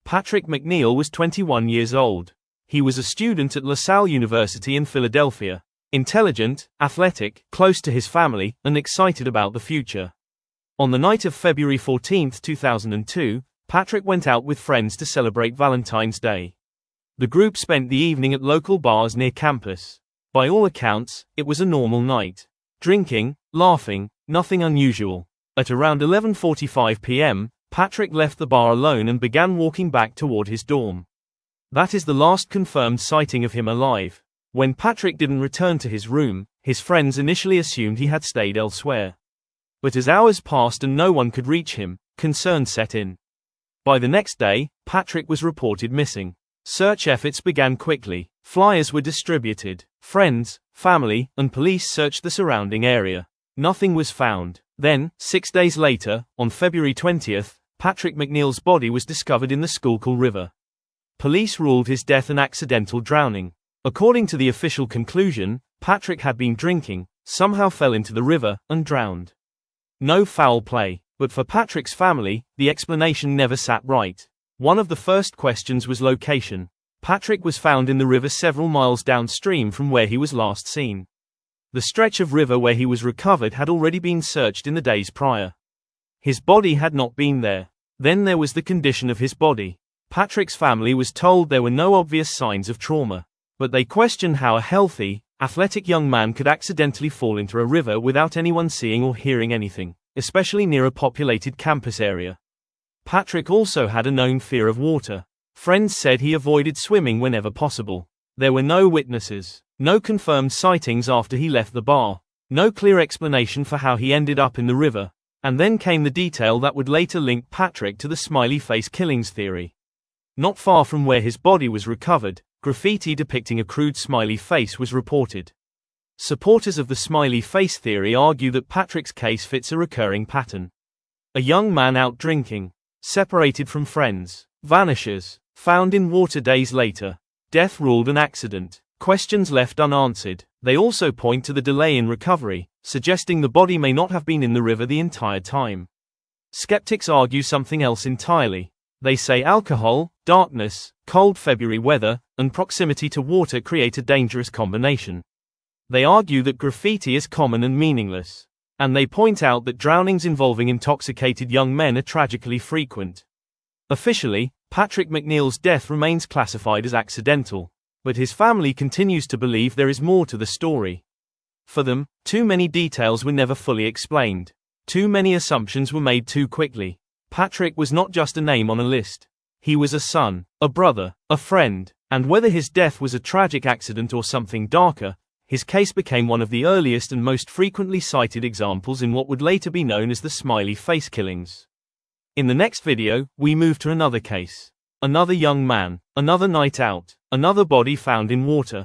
Patrick Mcneill was 21 years old. He was a student at Salle University in Philadelphia. Intelligent, athletic, close to his family, and excited about the future. On the night of February 14, 2002, Patrick went out with friends to celebrate Valentine's Day. The group spent the evening at local bars near campus. By all accounts, it was a normal night. Drinking, laughing, nothing unusual. At around 11:45 p.m., Patrick left the bar alone and began walking back toward his dorm. That is the last confirmed sighting of him alive. When Patrick didn't return to his room, his friends initially assumed he had stayed elsewhere. But as hours passed and no one could reach him, concern set in. By the next day, Patrick was reported missing. Search efforts began quickly. Flyers were distributed. Friends, family, and police searched the surrounding area. Nothing was found. Then, 6 days later, on February 20th, Patrick Mcneill's body was discovered in the Schuylkill River. Police ruled his death an accidental drowning. According to the official conclusion, Patrick had been drinking, somehow fell into the river, and drowned. No foul play. But for Patrick's family, the explanation never sat right. One of the first questions was location. Patrick was found in the river several miles downstream from where he was last seen. The stretch of river where he was recovered had already been searched in the days prior. His body had not been there. Then there was the condition of his body. Patrick's family was told there were no obvious signs of trauma. But they questioned how a healthy, athletic young man could accidentally fall into a river without anyone seeing or hearing anything, especially near a populated campus area. Patrick also had a known fear of water. Friends said he avoided swimming whenever possible. There were no witnesses, no confirmed sightings after he left the bar, no clear explanation for how he ended up in the river, and then came the detail that would later link Patrick to the Smiley face killings theory. Not far from where his body was recovered, graffiti depicting a crude smiley face was reported. Supporters of the smiley face theory argue that Patrick's case fits a recurring pattern. A young man out drinking, separated from friends, vanishes, found in water days later, death ruled an accident, questions left unanswered. They also point to the delay in recovery, suggesting the body may not have been in the river the entire time. Skeptics argue something else entirely. They say alcohol, darkness, cold February weather, and proximity to water create a dangerous combination. They argue that graffiti is common and meaningless. And they point out that drownings involving intoxicated young men are tragically frequent. Officially, Patrick Mcneill's death remains classified as accidental, but his family continues to believe there is more to the story. For them, too many details were never fully explained. Too many assumptions were made too quickly. Patrick was not just a name on a list. He was a son, a brother, a friend, and whether his death was a tragic accident or something darker, his case became one of the earliest and most frequently cited examples in what would later be known as the Smiley face killings. In the next video, we move to another case. Another young man, another night out, another body found in water.